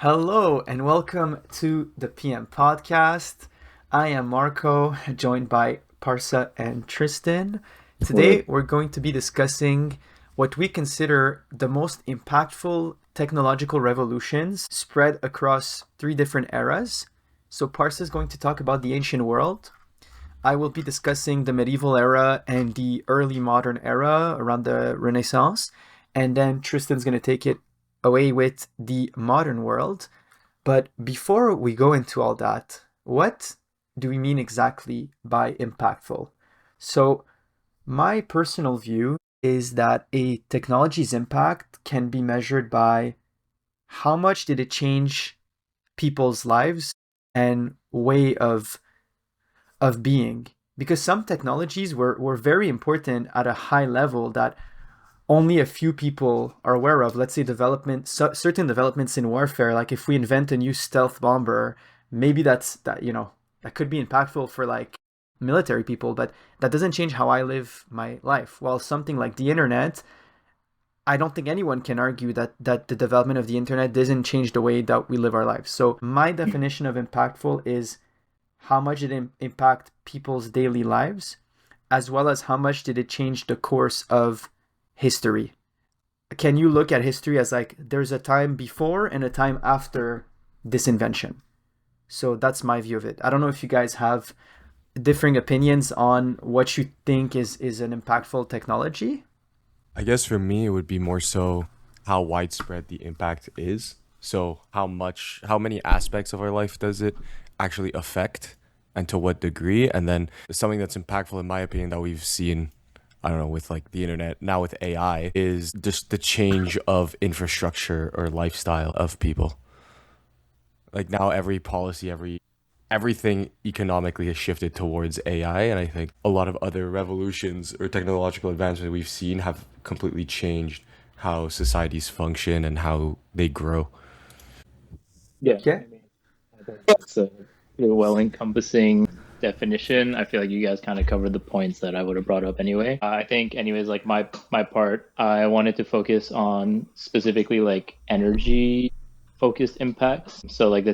Hello and welcome to the PM podcast. I am Marco, joined by Parsa and Tristan. Word. Today we're going to be discussing what we consider the most impactful technological revolutions spread across three different eras. So Parsa is going to talk about the ancient world. I will be discussing the medieval era and the early modern era around the Renaissance. And then Tristan's going to take it away with the modern world. But before we go into all that, what do we mean exactly by impactful? So, my personal view is that a technology's impact can be measured by how much did it change people's lives and way of being. Because some technologies were very important at a high level that only a few people are aware of. Let's say certain developments in warfare, like if we invent a new stealth bomber, maybe that could be impactful for like military people, but that doesn't change how I live my life. While something like the internet, I don't think anyone can argue that the development of the internet doesn't change the way that we live our lives. So my definition of impactful is how much did it impact people's daily lives, as well as how much did it change the course of history. Can you look at history as like there's a time before and a time after this invention? So that's my view of it. I don't know if you guys have differing opinions on what you think is an impactful technology. I guess for me, it would be more so how widespread the impact is. So how many aspects of our life does it actually affect, and to what degree? And then something that's impactful, in my opinion, that we've seen, I don't know, with like the internet, now with AI, is just the change of infrastructure or lifestyle of people. Like now, every policy, everything economically has shifted towards AI, and I think a lot of other revolutions or technological advancements we've seen have completely changed how societies function and how they grow. Yeah, Okay. I think that's a pretty well encompassing definition. I feel like you guys kind of covered the points that I would have brought up anyway. I think, anyways, like my part, I wanted to focus on specifically like energy focused impacts. So like the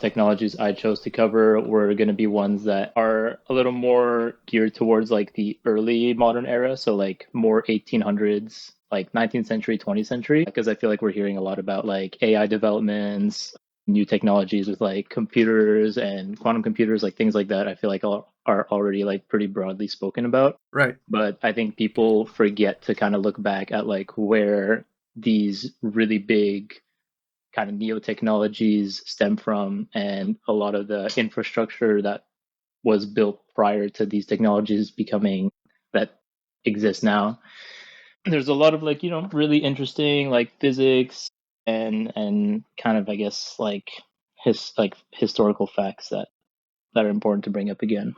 technologies I chose to cover were going to be ones that are a little more geared towards like the early modern era, so like more 1800s, like 19th century, 20th century, because I feel like we're hearing a lot about like AI developments, new technologies with like computers and quantum computers, like things like that. I feel like are already like pretty broadly spoken about. Right. But I think people forget to kind of look back at like where these really big kind of neo technologies stem from, and a lot of the infrastructure that was built prior to these technologies becoming that exist now. There's a lot of like, really interesting like physics and kind of, I guess, like historical facts that are important to bring up again.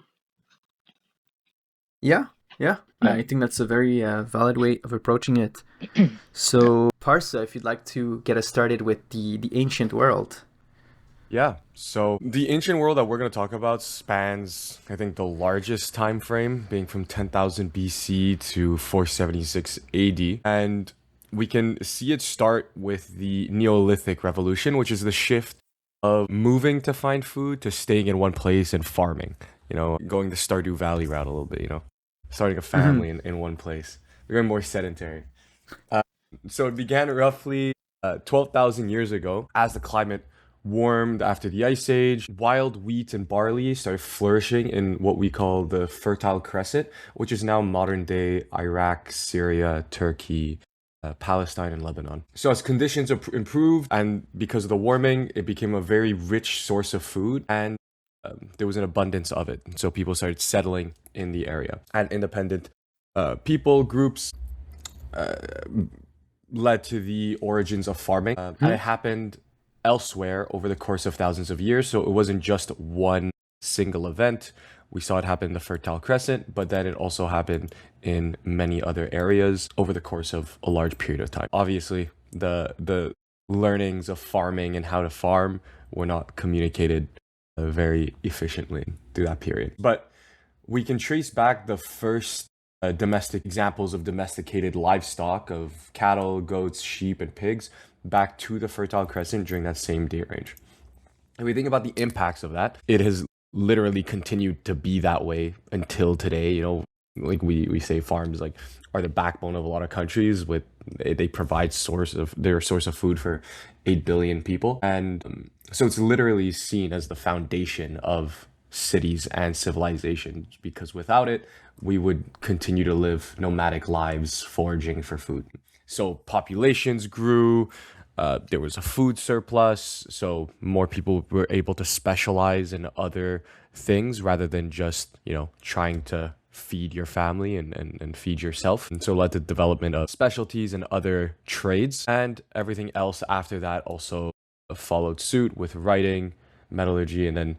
Yeah. Yeah. Yeah. I think that's a very valid way of approaching it. So, Parsa, if you'd like to get us started with the ancient world. Yeah. So the ancient world that we're going to talk about spans, I think, the largest time frame being from 10,000 BC to 476 AD. And we can see it start with the Neolithic Revolution, which is the shift of moving to find food to staying in one place and farming, going the Stardew Valley route a little bit, starting a Mhm. family in one place. We're going more sedentary. Uh, so it began roughly 12,000 years ago as the climate warmed after the Ice Age. Wild wheat and barley started flourishing in what we call the Fertile Crescent, which is now modern day Iraq, Syria, Turkey, Palestine, and Lebanon. So as conditions improved, and because of the warming, it became a very rich source of food, and there was an abundance of it. So people started settling in the area, and independent people groups uh, led to the origins of farming. And it happened elsewhere over the course of thousands of years. So it wasn't just one single event. We saw it happen in the Fertile Crescent, but then it also happened in many other areas over the course of a large period of time. Obviously, the learnings of farming and how to farm were not communicated very efficiently through that period. But we can trace back the first domestic examples of domesticated livestock of cattle, goats, sheep, and pigs back to the Fertile Crescent during that same date range. If we think about the impacts of that, it has literally continued to be that way until today. Like we say, farms like are the backbone of a lot of countries. They provide their source of food for 8 billion people, and so it's literally seen as the foundation of cities and civilizations, because without it we would continue to live nomadic lives foraging for food. So populations grew, there was a food surplus, so more people were able to specialize in other things rather than just, trying to feed your family and feed yourself. And so led to development of specialties and other trades, and everything else after that also followed suit with writing, metallurgy, and then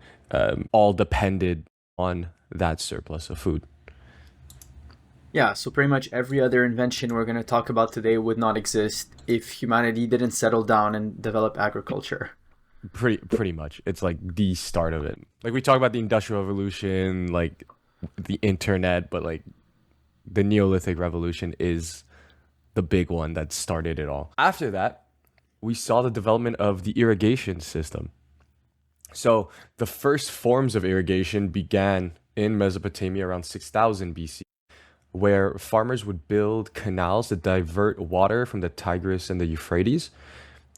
all depended on that surplus of food. Yeah, so pretty much every other invention we're going to talk about today would not exist if humanity didn't settle down and develop agriculture. Pretty much. It's like the start of it. Like we talk about the Industrial Revolution, like the internet, but like the Neolithic Revolution is the big one that started it all. After that, we saw the development of the irrigation system. So the first forms of irrigation began in Mesopotamia around 6000 BC, where farmers would build canals to divert water from the Tigris and the Euphrates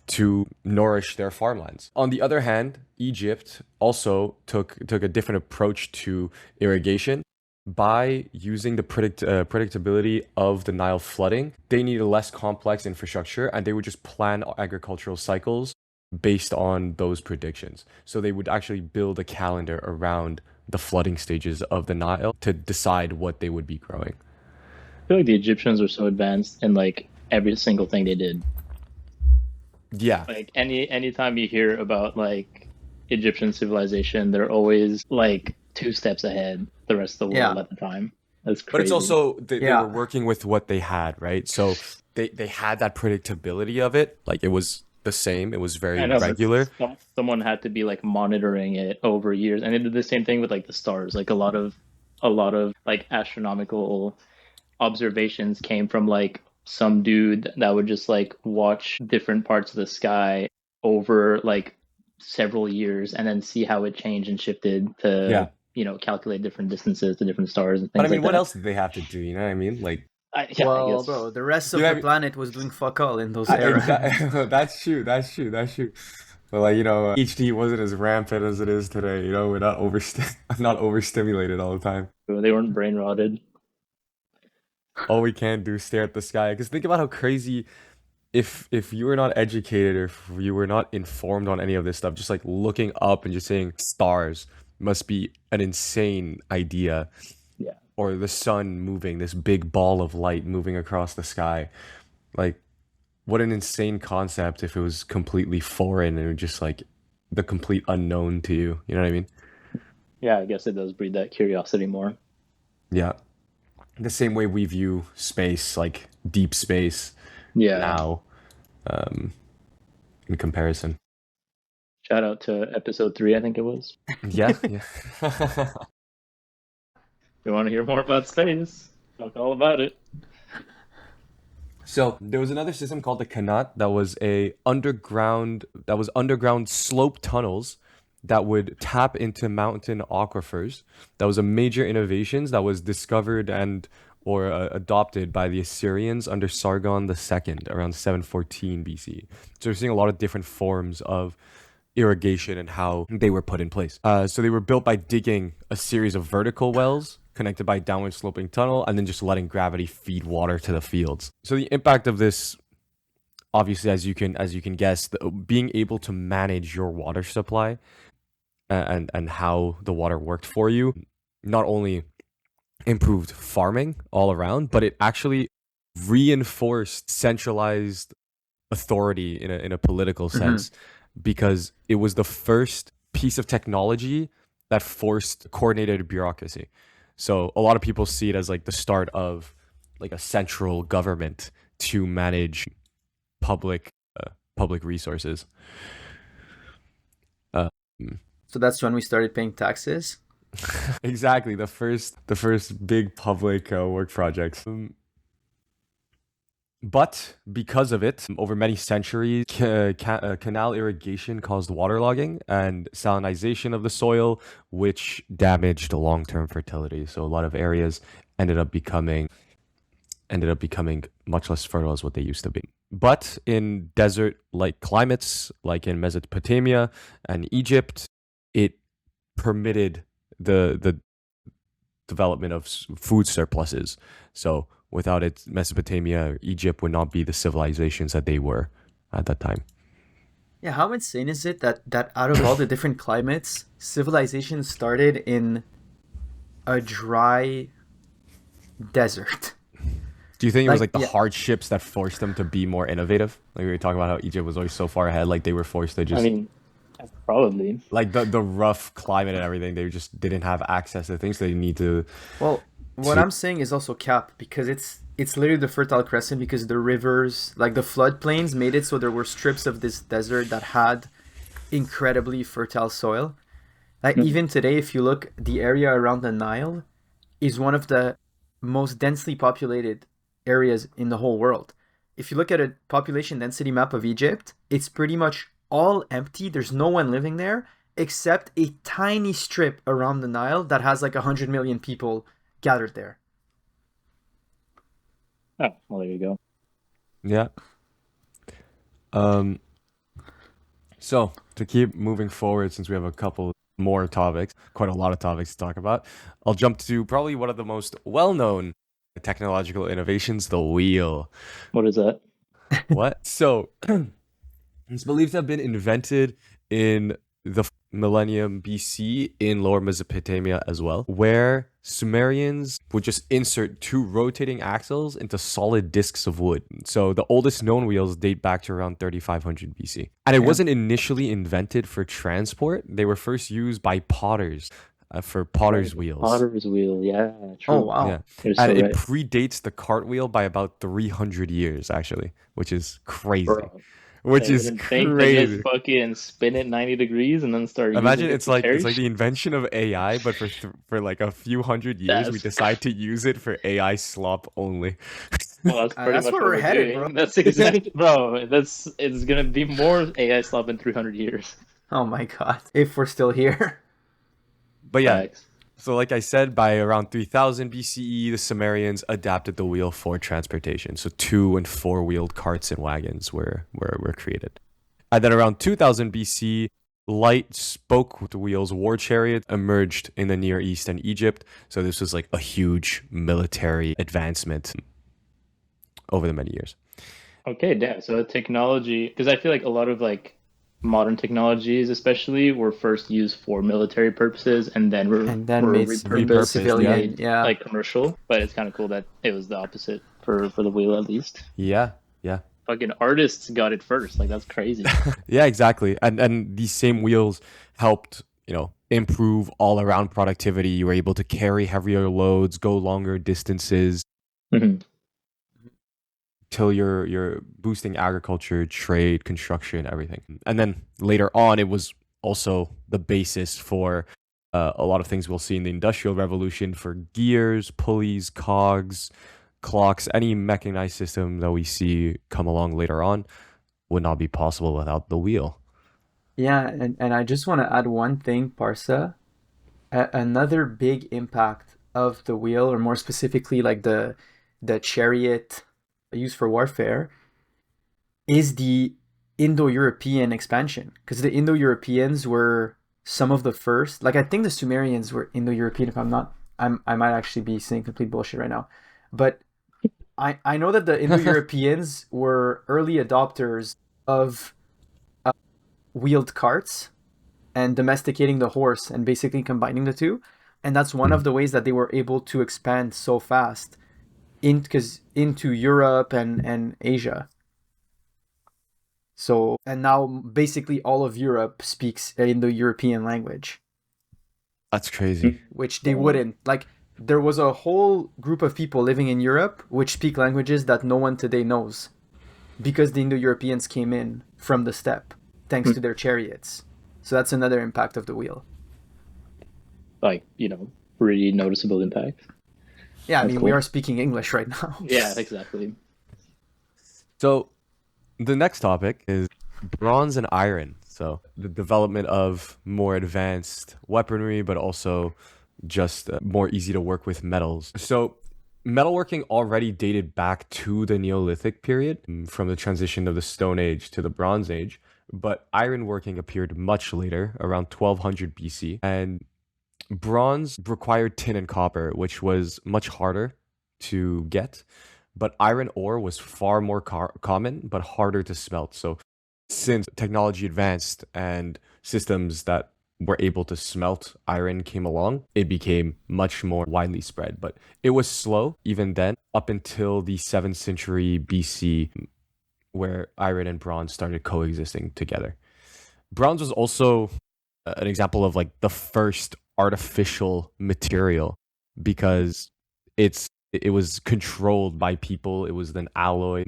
to nourish their farmlands. On the other hand, Egypt also took a different approach to irrigation. By using the predictability of the Nile flooding, they needed less complex infrastructure, and they would just plan agricultural cycles based on those predictions. So they would actually build a calendar around the flooding stages of the Nile to decide what they would be growing. I feel like the Egyptians were so advanced in like every single thing they did. Yeah. Like anytime you hear about like Egyptian civilization, they're always like 2 steps ahead the rest of the world Yeah. at the time. That's crazy. But it's also they Yeah. were working with what they had, right? So they had that predictability of it. Like it was the same. It was very I know, but regular. someone had to be like monitoring it over years, and they did the same thing with like the stars. Like a lot of like astronomical observations came from like some dude that would just like watch different parts of the sky over like several years and then see how it changed and shifted to Yeah. calculate different distances to different stars and But I things mean, like what that. else did they have to do? You know what I mean? Like, I Well, guess. bro, the rest of You know what I the mean? planet was doing fuck all in those eras. Exactly. That's true. That's true. That's true. But like, HD wasn't as rampant as it is today. We're not not overstimulated all the time. They weren't brain rotted. All we can do is stare at the sky. Because think about how crazy, if you were not educated or if you were not informed on any of this stuff, just like looking up and just saying stars must be an insane idea. Yeah. Or the sun moving, this big ball of light moving across the sky. Like, what an insane concept if it was completely foreign and just like the complete unknown to you. You know what I mean? Yeah, I guess it does breed that curiosity more. Yeah. The same way we view space, like deep space Yeah. now, in comparison. Shout out to episode 3, I think it was. Yeah, yeah. You want to hear more about space? Talk all about it. So there was another system called the Kanat that was underground slope tunnels that would tap into mountain aquifers. That was a major innovation that was discovered or adopted by the Assyrians under Sargon II around 714 BC. So we're seeing a lot of different forms of irrigation and how they were put in place. So they were built by digging a series of vertical wells connected by downward sloping tunnel and then just letting gravity feed water to the fields. So the impact of this, obviously, as you can guess, being able to manage your water supply and how the water worked for you, not only improved farming all around, but it actually reinforced centralized authority in a political sense, because it was the first piece of technology that forced coordinated bureaucracy. So a lot of people see it as like the start of like a central government to manage public resources. So that's when we started paying taxes. Exactly, the first big public work projects. But because of it, over many centuries, canal irrigation caused waterlogging and salinization of the soil, which damaged long-term fertility. So a lot of areas ended up becoming much less fertile as what they used to be. But in desert-like climates, like in Mesopotamia and Egypt, it permitted the development of food surpluses. So without it, Mesopotamia, Egypt would not be the civilizations that they were at that time. Yeah, how insane is it that out of all the different climates, civilization started in a dry desert? Do you think it was Like, like the yeah, hardships that forced them to be more innovative? Like we were talking about how Egypt was always so far ahead, like they were forced to I just mean, probably. like the rough climate and everything, they just didn't have access to things they need well, what to I'm saying is also cap because it's literally the Fertile Crescent because the rivers, like the floodplains, made it so there were strips of this desert that had incredibly fertile soil. Like Mhm. even today, if you look, the area around the Nile is one of the most densely populated areas in the whole world. If you look at a population density map of Egypt, it's pretty much all empty. There's no one living there except a tiny strip around the Nile that has like 100 million people gathered there. Oh, well, there you go. yeah. Um so to keep moving forward, since we have a couple more topics, quite a lot of topics to talk about, I'll jump to probably one of the most well-known technological innovations, the wheel. What is that? What? So it's believed to have been invented in the millennium BC in Lower Mesopotamia as well, where Sumerians would just insert two rotating axles into solid discs of wood. So the oldest known wheels date back to around 3500 BC. And it Damn. wasn't initially invented for transport. They were first used by potters for Oh, potter's the wheels. potter's wheel. Yeah, Oh true. Yeah. wow. You're And so it right. predates the cartwheel by about 300 years, actually, which is crazy. Bro, Which they is didn't think they just crazy. fucking spin it 90 degrees and then start using Imagine it to it's carry like the shit. invention of AI, but for like a few hundred years, we That's decide to use it for AI slop only. Well, that's pretty That's much where what we're we're headed, bro. doing. That's Yeah. exactly, bro. That's it's gonna be more AI slop in 300 years. Oh my god. If we're still here. But yeah, Facts. so like I said, by around 3000 BCE, the Sumerians adapted the wheel for transportation. So two and four wheeled carts and wagons were created. And then around 2000 BC, light spoke with wheels war chariots emerged in the Near East and Egypt. So this was like a huge military advancement over the many years. Okay, damn. So technology, because I feel like a lot of like modern technologies, especially, were first used for military purposes and then And then were made repurposed Repurposed, and yeah. civilian, made yeah. like commercial. But it's kind of cool that it was the opposite for the wheel at least. Yeah, yeah. Fucking artists got it first. Like that's crazy. Yeah, exactly. And these same wheels helped, improve all around productivity. You were able to carry heavier loads, go longer distances, Mhm. till you're boosting agriculture, trade, construction, everything. And then later on, it was also the basis for a lot of things we'll see in the Industrial Revolution for gears, pulleys, cogs, clocks, any mechanized system that we see come along later on would not be possible without the wheel. Yeah, and I just want to add one thing, Parsa. Another big impact of the wheel, or more specifically, like the chariot used for warfare, is the Indo-European expansion. Because the Indo-Europeans were some of the first. Like I think the Sumerians were Indo-European. If I'm not, I might actually be saying complete bullshit right now. But I know that the Indo-Europeans were early adopters of wheeled carts and domesticating the horse and basically combining the two. And that's one of the ways that they were able to expand so fast into Europe and Asia. So and now basically all of Europe speaks in the European language, That's crazy. which they So, wouldn't. Like there was a whole group of people living in Europe which speak languages that no one today knows because the Indo-Europeans came in from the steppe thanks to their chariots. So that's another impact of the wheel. like, pretty noticeable impact. Yeah, I That's mean, we cool. are speaking English right now. Yeah, exactly. So the next topic is bronze and iron. So the development of more advanced weaponry, but also just more easy to work with metals. So metalworking already dated back to the Neolithic period, from the transition of the Stone Age to the Bronze Age. But ironworking appeared much later, around 1200 BC, and bronze required tin and copper, which was much harder to get, but iron ore was far more common but harder to smelt. So, since technology advanced and systems that were able to smelt iron came along, it became much more widely spread. But it was slow even then, up until the 7th century BC, where iron and bronze started coexisting together. Bronze was also an example of like the first artificial material because it was controlled by people. It was an alloy,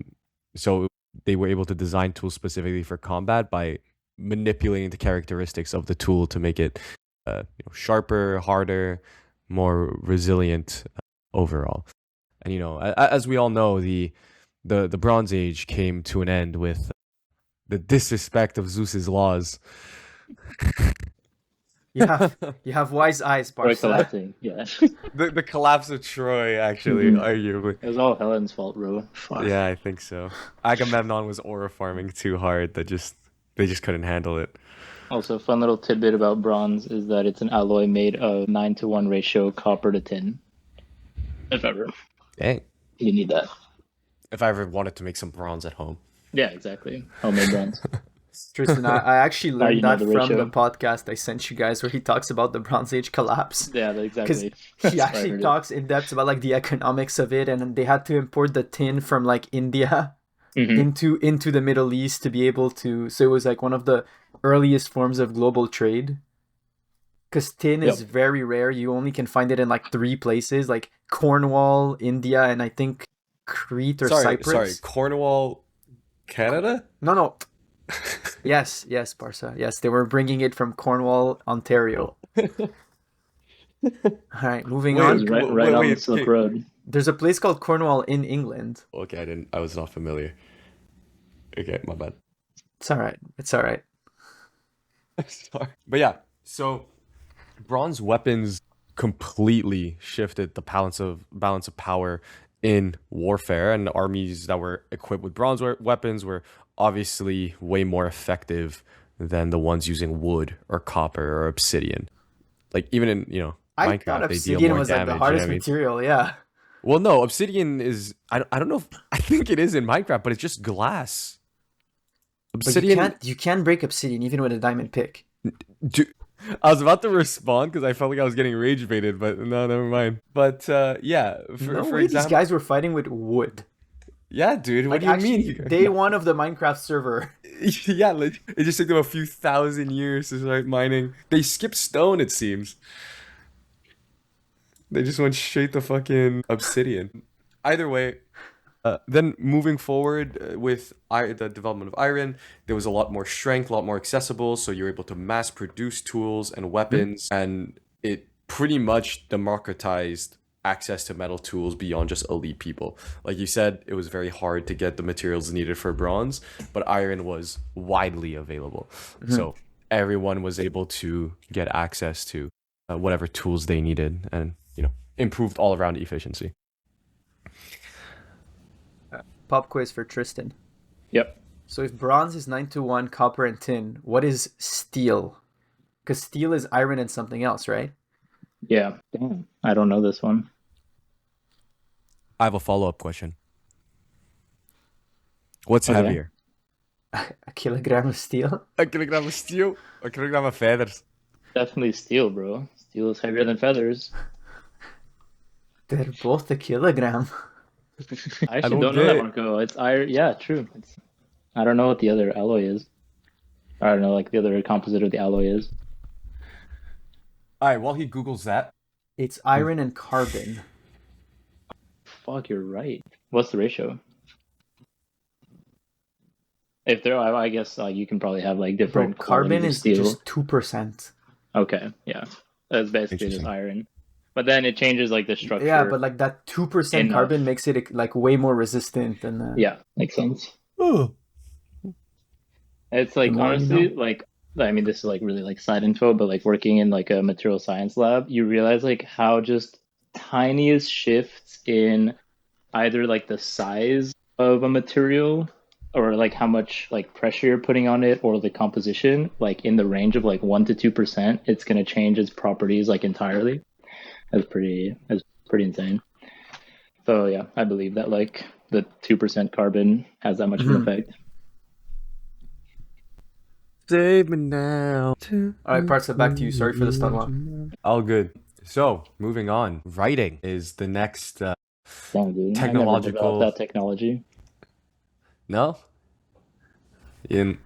so they were able to design tools specifically for combat by manipulating the characteristics of the tool to make it sharper, harder, more resilient overall. And as we all know, the Bronze Age came to an end with the disrespect of Zeus's laws. You have wise eyes, Troy Parsa. collapsing. Yeah. The collapse of Troy, actually, Mhm. arguably. It was all Helen's fault, bro. Fuck. Yeah, I think so. Agamemnon was aura farming too hard that they just couldn't handle it. Also, fun little tidbit about bronze is that it's an alloy made of 9-to-1 ratio copper to tin. If ever Dang. you need that. If I ever wanted to make some bronze at home. Yeah, exactly. Homemade bronze. Tristan, I actually Now you learned know that the from the ratio. podcast I sent you guys where he talks about the Bronze Age collapse. Yeah, Because exactly. he That's why I actually heard it. talks in depth about like the economics of it, and they had to import the tin from like India Hmm. into the Middle East to be able to. So it was like one of the earliest forms of global trade. Because tin is Yep. very rare. You only can find it in like three places, like Cornwall, India, and I think Crete or Sorry, Cyprus. Cornwall, Canada? No. Yes, Parsa. Yes, they were bringing it from Cornwall, Ontario. All right, moving It on. was right on the Wait, Silk okay. Road. There's a place called Cornwall in England. Okay, I was not familiar. Okay, my bad. It's all right. It's all right. Sorry. But yeah, so bronze weapons completely shifted the balance of power in warfare, and armies that were equipped with bronze weapons were obviously way more effective than the ones using wood or copper or obsidian. Like even in I thought Minecraft, they deal obsidian more was like the damage. You know hardest what I mean? material. Yeah, Well, no, obsidian is I don't know if I think it is in Minecraft, but it's just glass. but you Obsidian. can't break obsidian even with a diamond pick. Do, I was about to respond because I felt like I was getting rage baited, but no, never mind. But yeah, No for way, these example, guys were fighting with wood. yeah, dude. What Like do you mean? actually, day one of the Minecraft server. Yeah, like, it just took them a few thousand years to start mining. They skipped stone, it seems. They just went straight to fucking obsidian. Either way, then moving forward with the development of iron, there was a lot more strength, a lot more accessible, so you're able to mass produce tools and weapons, and it pretty much democratized access to metal tools beyond just elite people. Like you said, it was very hard to get the materials needed for bronze, but iron was widely available. So everyone was able to get access to whatever tools they needed, and improved all around efficiency. Pop quiz for Tristan. Yep. So if bronze is 9-to-1, copper and tin, what is steel? Because steel is iron and something else, right? Yeah. Damn. I don't know this one. I have a follow-up question. What's Okay. heavier? A kilogram of steel? A kilogram of steel or a kilogram of feathers? Definitely steel, bro. Steel is heavier than feathers. They're both a kilogram. I I actually don't don't know get that it. one, Go. It's iron. Yeah, true. I don't know what the other alloy is. I don't know, like the other composite of the alloy is. All right, while he Googles that, It's iron and carbon. Fuck, you're right. What's the ratio? If there, I guess you can probably have like Bro, different carbon qualities of is steel. just 2%. Okay, yeah. It's basically just Interesting. iron. But then it changes like the structure. Yeah, but like that 2% enough. carbon makes it like way more resistant than Yeah, makes sense. Oh. It's like The more you honestly, know. like I mean, this is like really like side info, but like working in like a material science lab, you realize like how just tiniest shifts in either like the size of a material or like how much like pressure you're putting on it or the composition, like in the range of like 1 to 2%, it's gonna change its properties like entirely. That's pretty insane. So yeah, I believe that like the 2% carbon has that much of an Mhm. effect. Save me now. All right, Parsa, back to you. Sorry for the stun lock. All good. So, moving on. Writing is the next Damn, dude, I never developed technological. that technology. No? You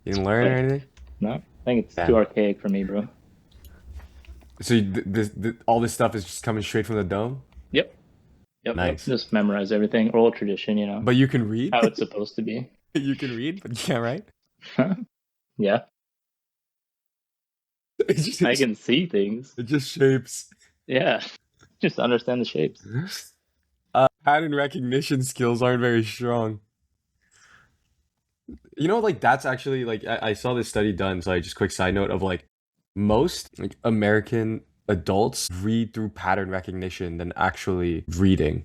didn't learn or Like, anything? no, I think it's too Damn. archaic for me, bro. So, all this stuff is just coming straight from the dome? Yep, yep. Nice. Just memorize everything. Oral tradition, But you can read? how it's supposed to be. You can read, but you can't write? Yeah, It just, I can see things. it just shapes. Yeah, just understand the shapes. Pattern recognition skills aren't very strong. You know, like that's actually like I saw this study done. So, just quick side note of like most like American adults read through pattern recognition than actually reading.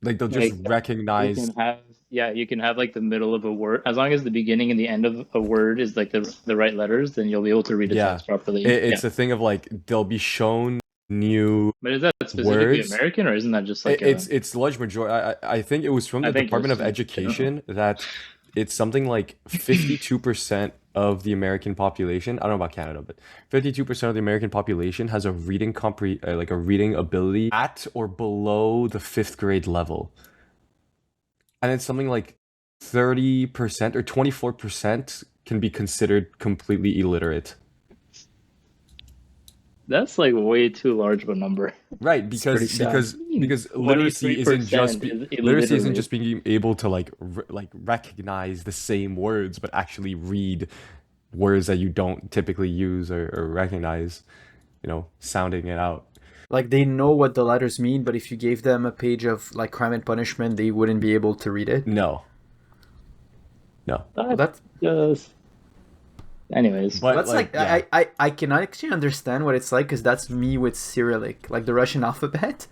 Like they'll just Like you recognize. can have, yeah, you can have like the middle of a word as long as the beginning and the end of a word is like the right letters, then you'll be able to read a Yeah, text properly. it's Yeah, a thing of like they'll be shown new but is that specifically words. American or isn't that just like It's large majority. I think it was from I the think it was Department of just general. Education that it's something like 52% of the American population. I don't know about Canada, but 52% of the American population has a like a reading ability at or below the fifth grade level, and it's something like 30% or 24% can be considered completely illiterate. That's like way too large of a number. Right, It's pretty sad. because literacy isn't just 23% is literacy isn't illiterate. just being able to like like recognize the same words, but actually read words that you don't typically use or recognize, sounding it out. Like they know what the letters mean, but if you gave them a page of like Crime and Punishment, they wouldn't be able to read it. No, no. Well, That's just. Anyways, But that's like yeah, I can actually understand what it's like because that's me with Cyrillic, like the Russian alphabet.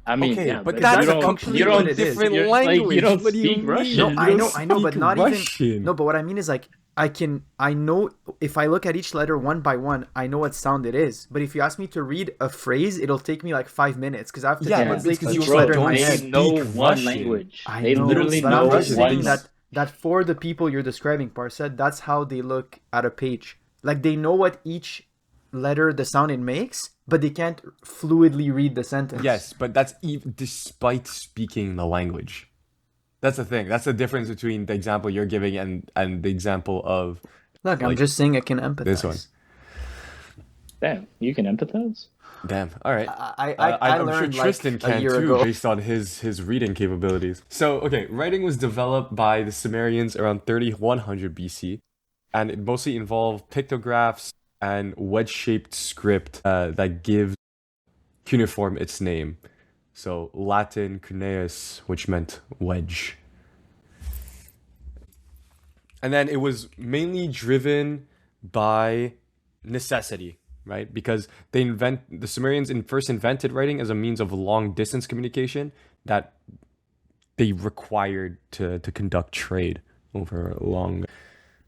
I mean, okay, yeah, but but that's you a don't, completely you completely don't, what it is. different you're, like, language. you don't What do you speak mean? Russian. No, You I don't know, I know, speak but not even. Russian. No, but what I mean is like I know if I look at each letter one by one, I know what sound it is. But if you ask me to read a phrase, it'll take me like 5 minutes because I have to Yeah, but translate it's 'cause each you letter in don't my They head. know speak one Russian. language. I They know, literally but know I'm just one saying language. that for the people you're describing, Parsa, that's how they look at a page. Like they know what each letter, the sound it makes, but they can't fluidly read the sentence. Yes, but that's even despite speaking the language. That's the thing. That's the difference between the example you're giving and the example of Look, I'm like just saying I can this one. empathize. Damn, you can empathize? Damn. All right. I I'm sure learned Tristan like a can year too, ago. based on his reading capabilities. So, okay, writing was developed by the Sumerians around 3100 BC, and it mostly involved pictographs and wedge-shaped script that gives cuneiform its name. So, Latin cuneus, which meant wedge. And then it was mainly driven by necessity, right? Because the Sumerians first invented writing as a means of long distance communication that they required to conduct trade over long.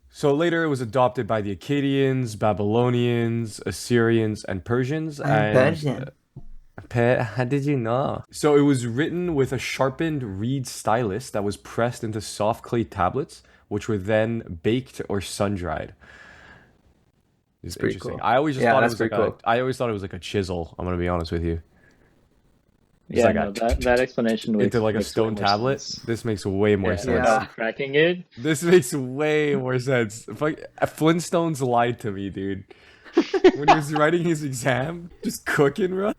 So later it was adopted by the Akkadians, Babylonians, Assyrians, and Persians. And how did you know? So it was written with a sharpened reed stylus that was pressed into soft clay tablets, which were then baked or sun dried. It's pretty interesting. cool. I always just Yeah, thought it that's was like pretty cool. I always thought it was like a chisel. I'm gonna be honest with you. It's Yeah, like no, that explanation into like a makes way stone more tablet. sense. This makes way more Yeah, sense. without cracking it. This makes way more sense. Flintstones lied to me, dude. When he was writing his exam, just cooking, bro.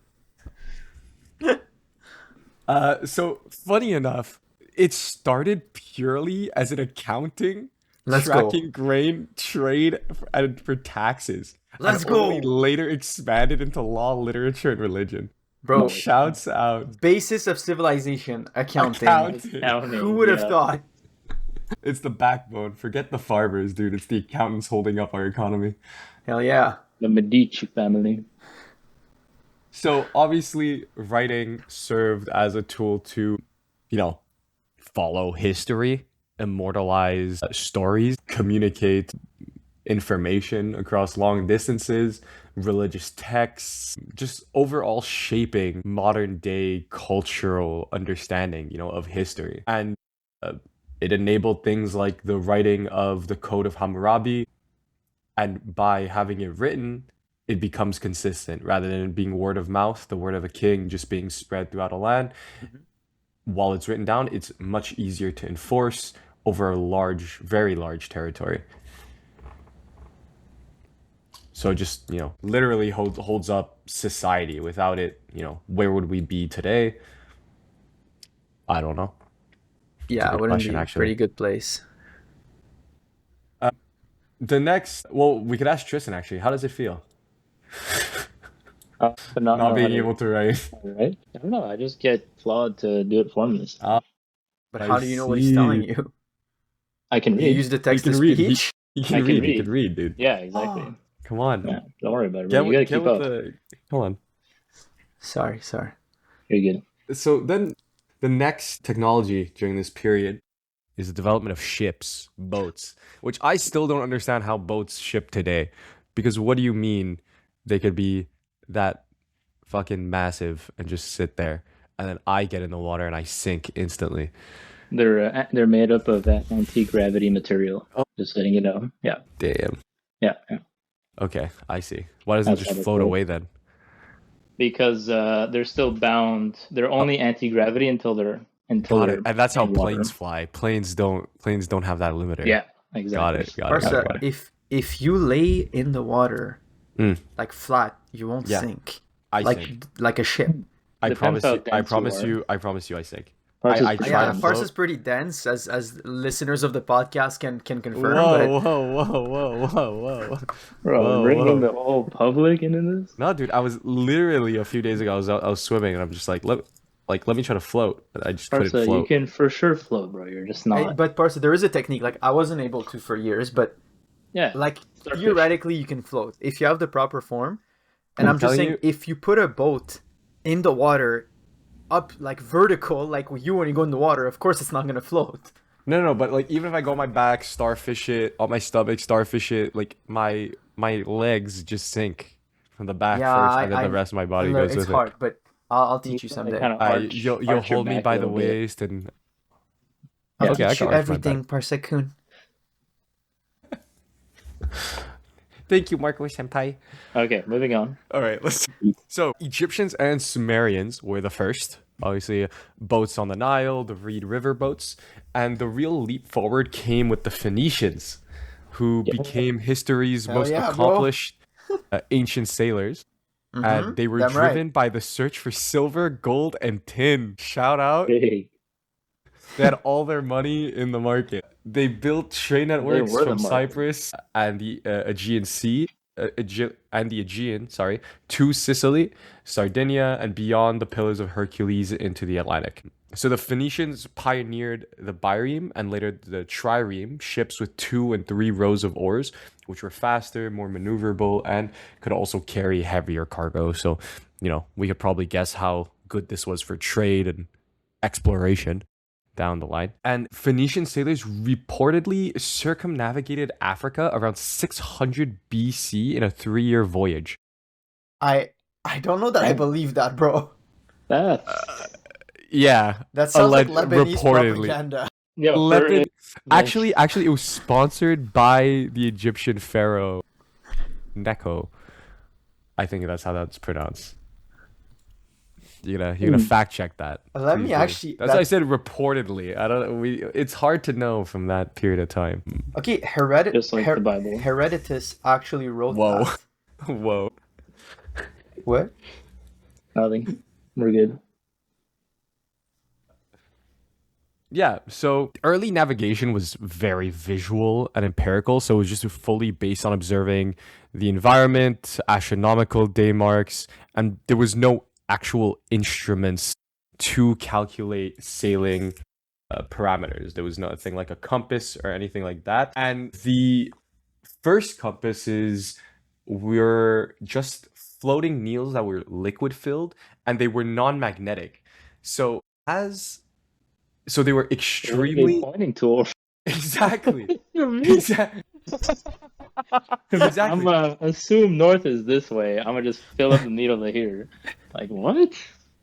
So funny enough, it started purely as an accounting, Let's go. tracking grain trade for taxes. Let's and only go, later expanded into law, literature, and religion. bro. Shouts out. Basis of civilization, accounting. Accounting. Who would have yeah. thought? It's the backbone. Forget the farmers, dude. It's the accountants holding up our economy. Hell yeah. The Medici family. So obviously, writing served as a tool to, follow history, immortalize stories, communicate information across long distances, religious texts, just overall shaping modern day cultural understanding, of history. And it enabled things like the writing of the Code of Hammurabi, and by having it written, it becomes consistent rather than being word of mouth, the word of a king just being spread throughout a land. While it's written down, it's much easier to enforce over a large, very large territory. So it just, literally holds up society. Without it, where would we be today? I don't know. Yeah, it wouldn't be a pretty good place. The next, well, we could ask Tristan actually. How does it feel? Not being able to write. Right? I don't know. I just get Claude to do it for me. But how do you know what he's telling you? I can You read. use the text to read. speech? He can read. He can read, dude. Yeah, exactly. Come on. Yeah, don't worry about it, bro. You gotta keep up. Come on. Sorry. Sorry. You're good. So then the next technology during this period is the development of ships, boats, which I still don't understand how boats ship today. Because what do you mean they could be that fucking massive and just sit there, and then I get in the water and I sink instantly? They're made up of anti-gravity material. Oh. Just letting you know. Yeah. Damn. Yeah. Okay, I see. Why doesn't it just float away then? Because they're still bound. They're only anti-gravity until they're Got it. And that's how in water. planes fly. Planes don't have that limiter. Yeah, exactly. Got it. Parsa, if you lay in the water like flat, you won't sink. I sink. Like a ship. I Depends promise how you, dense I promise you I sink. I Yeah, Parsa's pretty dense, as listeners of the podcast can confirm. Whoa. Bro, bringing the whole public into this? No, dude, I was literally a few days ago. I was swimming and I'm just like, let me try to float, but I just couldn't Parsa, float. you can for sure float, bro. You're just not. But Parsa, there is a technique. Like I wasn't able to for years, but Yeah. like Starfish. theoretically you can float if you have the proper form. And I'm just telling saying, you- if you put a boat in the water, up like vertical, like you when you go in the water, of course it's not gonna float. No, but like even if I go on my back, starfish it, on my stomach, starfish it, like my legs just sink from the back first, and then the rest of my body goes with it's hard, but I'll teach you someday. Kind of you'll hold me by the waist and I'll okay, I teach can you arch my everything, back. Parsa-kun. Thank you, Marco Senpai. Okay, moving on. All right, let's. So Egyptians and Sumerians were the first. Obviously, boats on the Nile, the Reed River boats, and the real leap forward came with the Phoenicians, who became history's most accomplished ancient sailors. And they were driven by the search for silver, gold, and tin. Shout out. Hey. They had all their money in the market. They built trade networks were the from market. Cyprus and the Aegean, to Sicily, Sardinia, and beyond the Pillars of Hercules into the Atlantic. So the Phoenicians pioneered the bireme and later the trireme, ships with 2 and 3 rows of oars, which were faster, more maneuverable, and could also carry heavier cargo. So, we could probably guess how good this was for trade and exploration down the line. And Phoenician sailors reportedly circumnavigated Africa around 600 BC in a 3-year voyage. I don't know that I believe that, bro. Yeah. That sounds like Lebanese propaganda. Yeah, Actually, it was sponsored by the Egyptian pharaoh Necho. I think that's how that's pronounced. You're gonna fact check that. Let me actually. That's why I said reportedly. I don't. It's hard to know from that period of time. Okay, Just like the Bible. Herodotus actually wrote that. Whoa. What? Nothing. We're good. Yeah, so early navigation was very visual and empirical, so it was just fully based on observing the environment, astronomical day marks, and there was no actual instruments to calculate sailing parameters. There was nothing like a compass or anything like that. And the first compasses were just floating needles that were liquid filled and they were non-magnetic. So as so they were What are they extremely pointing towards? exactly I'm exactly exactly. gonna assume north is this way. I'm gonna just fill up the needle to here. Like what?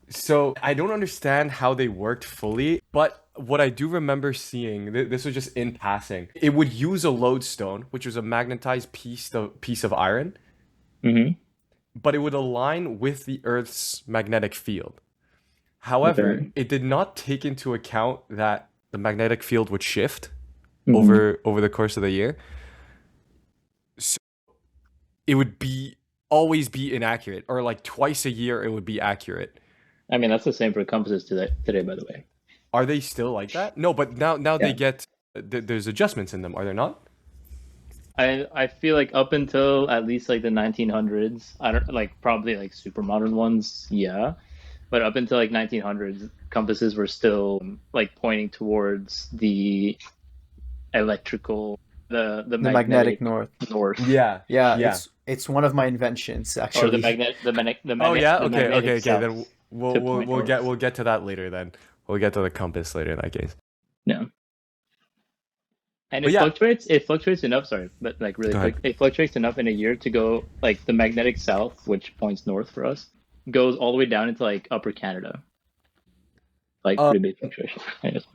So I don't understand how they worked fully, but what I do remember seeing, this was just in passing, it would use a lodestone, which was a magnetized piece of iron, Mm-hmm. but it would align with the Earth's magnetic field. However, Okay. it did not take into account that the magnetic field would shift Mm-hmm. over the course of the year. So it would be always be inaccurate, or like twice a year it would be accurate. I mean, that's the same for compasses today, by the way. Are they still like that? No, but now they Yeah. get there's adjustments in them, are there not? I feel like up until at least like the 1900s, I don't like probably like super modern ones, yeah. But up until like 1900s, compasses were still like pointing towards the electrical, the The magnetic magnetic north. north, Yeah, Yeah, yeah. it's one of my inventions or actually. Oh yeah, the okay, okay, magnetic okay. south Then we'll to we'll point we'll get north. we'll get to that later. Then we'll get to the compass later in that case. Yeah. And But it yeah, fluctuates. It fluctuates enough. Sorry, but like really go ahead. quick, it fluctuates enough in a year to go like the magnetic south, which points north for us, goes all the way down into like Upper Canada. Like Uh, pretty big fluctuation. I guess.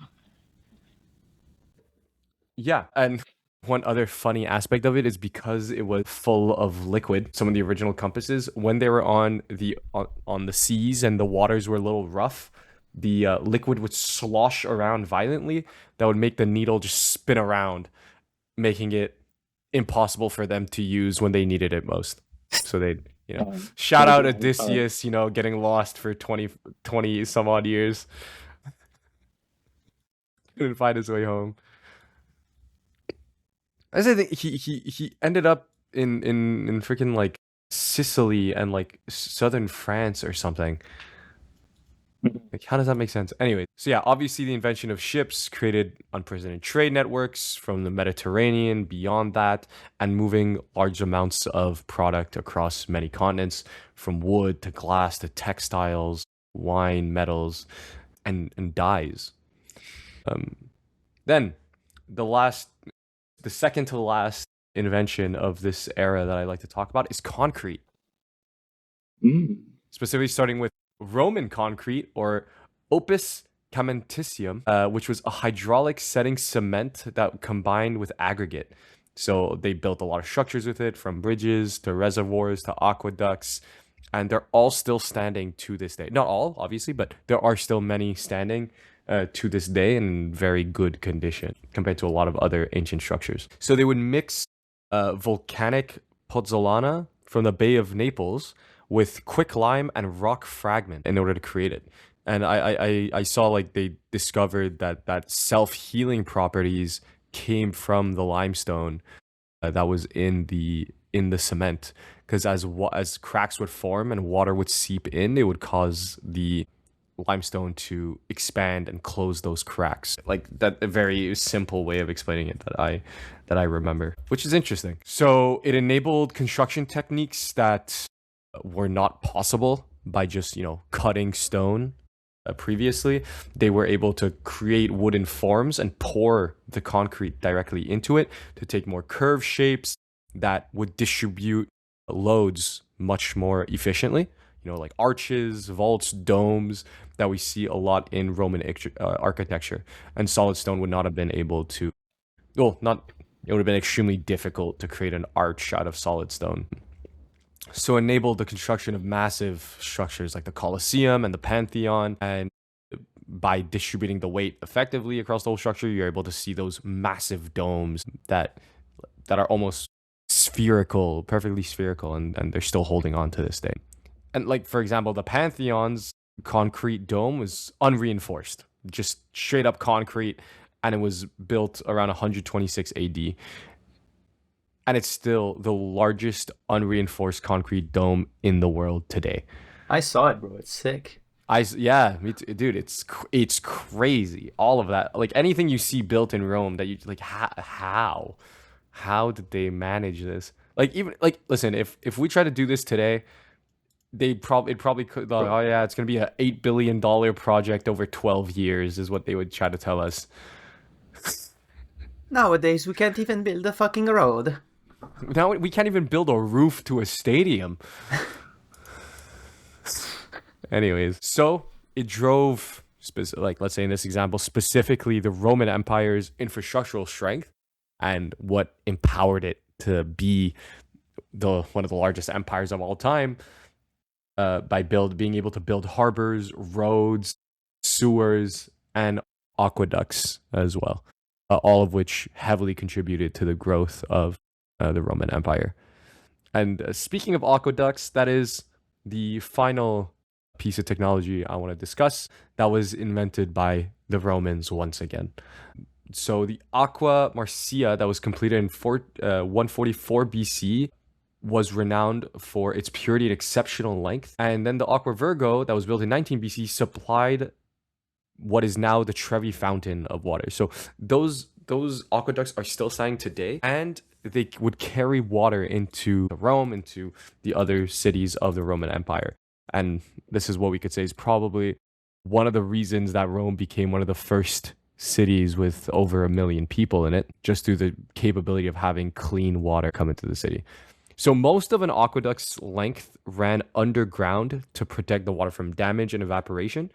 yeah, and one other funny aspect of it is because it was full of liquid. Some of the original compasses, when they were on the seas and the waters were a little rough, the liquid would slosh around violently. That would make the needle just spin around, making it impossible for them to use when they needed it most. So they, shout out Again, Odysseus, getting lost for 20 some odd years. Couldn't find his way home. I say that he ended up in freaking like Sicily and like southern France or something. Like, how does that make sense? Anyway, so yeah, obviously the invention of ships created unprecedented trade networks from the Mediterranean beyond that, and moving large amounts of product across many continents, from wood to glass to textiles, wine, metals, and dyes. Then the last, the second to last invention of this era that I like to talk about is concrete. Specifically starting with Roman concrete, or opus caementicium, which was a hydraulic setting cement that combined with aggregate. So they built a lot of structures with it, from bridges to reservoirs to aqueducts, and they're all still standing to this day. Not all, obviously, but there are still many standing to this day in very good condition compared to a lot of other ancient structures. So they would mix volcanic pozzolana from the Bay of Naples with quicklime and rock fragment in order to create it. And I saw like they discovered that self-healing properties came from the limestone that was in the cement, because as cracks would form and water would seep in, it would cause the limestone to expand and close those cracks. Like that, a very simple way of explaining it that I remember, which is interesting. So it enabled construction techniques that were not possible by just cutting stone previously. They were able to create wooden forms and pour the concrete directly into it to take more curved shapes that would distribute loads much more efficiently. Like arches, vaults, domes that we see a lot in Roman architecture. And solid stone would not have been able to, well, not, it would have been extremely difficult to create an arch out of solid stone. So enabled the construction of massive structures like the Colosseum and the Pantheon. And by distributing the weight effectively across the whole structure, you're able to see those massive domes that are almost spherical, perfectly spherical, and they're still holding on to this day. And like, for example, the Pantheon's concrete dome was unreinforced. just straight up concrete, and it was built around 126 AD. And it's still the largest unreinforced concrete dome in the world today. I saw it, bro. It's sick. Yeah, me too, dude. It's crazy. All of that, like anything you see built in Rome, that you like, how did they manage this? Like even like, listen, if we try to do this today, it probably could. Like, oh yeah, it's gonna be a $8 billion project over 12 years, is what they would try to tell us. Nowadays, we can't even build a fucking road. Now we can't even build a roof to a stadium. Anyways, so it drove, like let's say in this example, specifically the Roman Empire's infrastructural strength, and what empowered it to be one of the largest empires of all time, by being able to build harbors, roads, sewers, and aqueducts as well, all of which heavily contributed to the growth of the Roman Empire. And speaking of aqueducts, that is the final piece of technology I want to discuss that was invented by the Romans once again. So the Aqua Marcia that was completed in 144 BC was renowned for its purity and exceptional length. And then the Aqua Virgo that was built in 19 BC supplied what is now the Trevi Fountain of water. So those aqueducts are still standing today, and they would carry water into Rome, into the other cities of the Roman Empire. And this is what we could say is probably one of the reasons that Rome became one of the first cities with over 1 million people in it, just through the capability of having clean water come into the city. So most of an aqueduct's length ran underground to protect the water from damage and evaporation,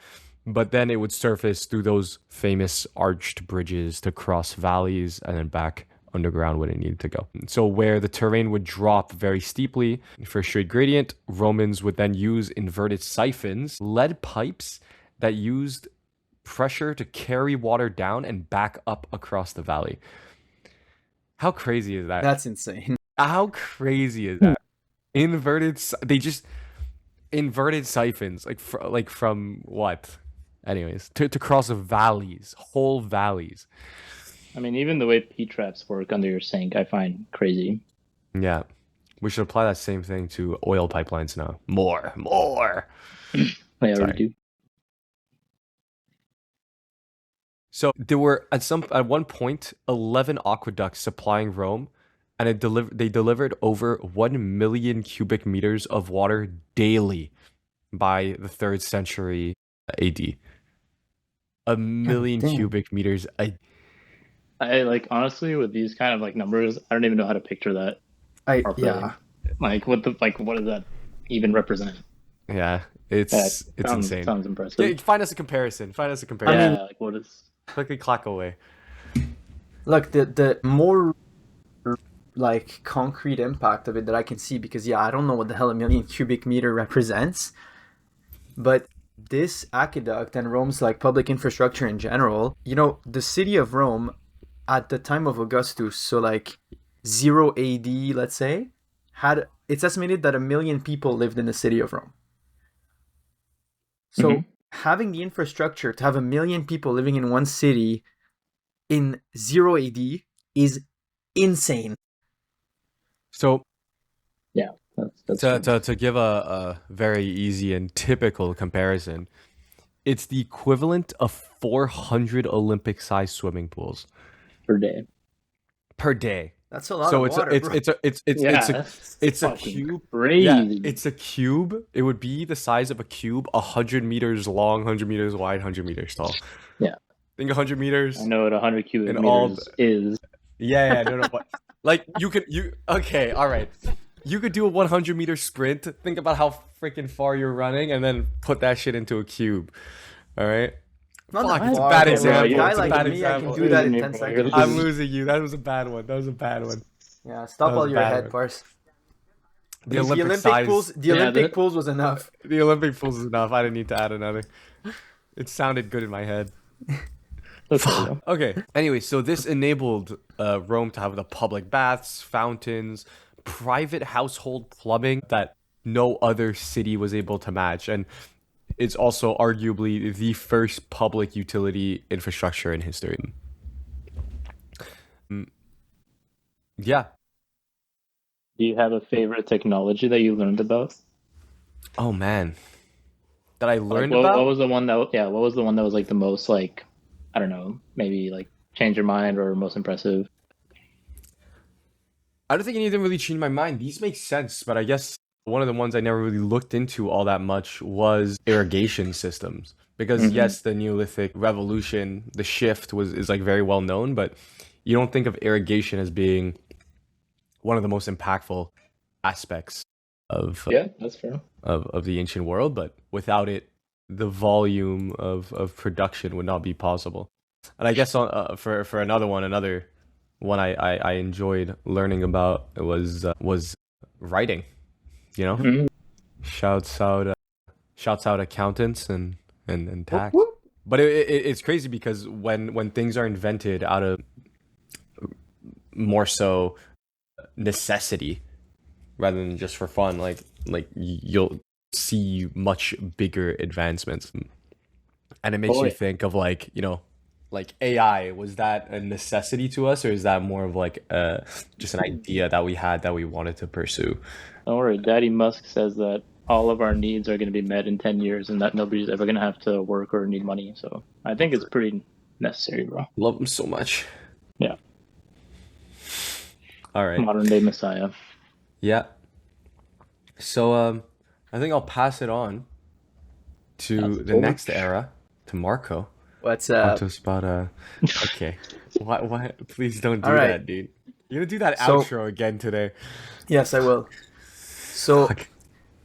but then it would surface through those famous arched bridges to cross valleys and then back underground when it needed to go. So where the terrain would drop very steeply for a straight gradient, Romans would then use inverted siphons, lead pipes that used pressure to carry water down and back up across the valley. How crazy is that? That's insane. How crazy is that? Inverted siphons, like from what? Anyways, to cross valleys, whole valleys. I mean, even the way P-traps work under your sink, I find crazy. Yeah. We should apply that same thing to oil pipelines now. More. I already do. So there were at one point 11 aqueducts supplying Rome, and they delivered over 1 million cubic meters of water daily by the 3rd century AD. 1 million cubic meters a I like, honestly, with these kind of like numbers, I don't even know how to picture that. Yeah. Like what does that even represent? Yeah, it's insane. Sounds impressive. Yeah, find us a comparison. I mean, like what is quickly clock away. Look, the more like concrete impact of it that I can see, because I don't know what the hell 1 million cubic meter represents, but this aqueduct and Rome's like public infrastructure in general, the city of Rome at the time of Augustus, so like 0 AD, let's say, it's estimated that 1 million people lived in the city of Rome. So having the infrastructure to have 1 million people living in one city in 0 AD is insane. So yeah, that's to give a very easy and typical comparison, it's the equivalent of 400 Olympic-sized swimming pools per day. That's a lot of water. It's a cube. Crazy. Yeah, it's a cube. It would be the size of a cube, 100 meters long, 100 meters wide, 100 meters tall. Yeah. Think 100 meters. I know what 100 cubic meters is. Yeah, no, but like okay, all right. You could do a 100-meter sprint. Think about how freaking far you're running, and then put that shit into a cube. All right. Fuck, it's a bad example. A guy it's a like bad me, example. I can do that in 10 seconds. I'm losing you. That was a bad one. Yeah, stop all your head, Parsa. The Olympic pools was enough. The Olympic pools was enough. I didn't need to add another. It sounded good in my head. Okay. Anyway, so this enabled Rome to have the public baths, fountains, private household plumbing that no other city was able to match. And it's also arguably the first public utility infrastructure in history. Yeah. Do you have a favorite technology that you learned about? Oh man, that I Like learned what about. was the one that yeah, what was the one that was like the most like I don't know, maybe like change your mind or most impressive? I don't think any of them really changed my mind. These make sense, but I guess one of the ones I never really looked into all that much was irrigation systems. Because Hmm. yes, the Neolithic revolution, the shift is like very well known, but you don't think of irrigation as being one of the most impactful aspects of Yeah, that's fair. of the ancient world. But without it, the volume of production would not be possible. And I guess for another one I enjoyed learning about was writing. You know, Mhm. shouts out shouts out accountants and Whoop, tax. whoop. But it's crazy because when things are invented out of more so necessity rather than just for fun, you'll see much bigger advancements, and it makes Oh you yeah. think of like AI. Was that a necessity to us, or is that more of like just an idea that we had that we wanted to pursue? Don't worry, Daddy Musk says that all of our needs are going to be met in 10 years and that nobody's ever going to have to work or need money. So I think it's pretty necessary, bro. Love them so much. Yeah. All right. Modern day Messiah. Yeah. So I think I'll pass it on That's to the the next torch. era, to Marco. What's Talk to up? us about okay. Why please don't All do right. that, dude. You're gonna do that So outro again today. yes, I will. So Fuck.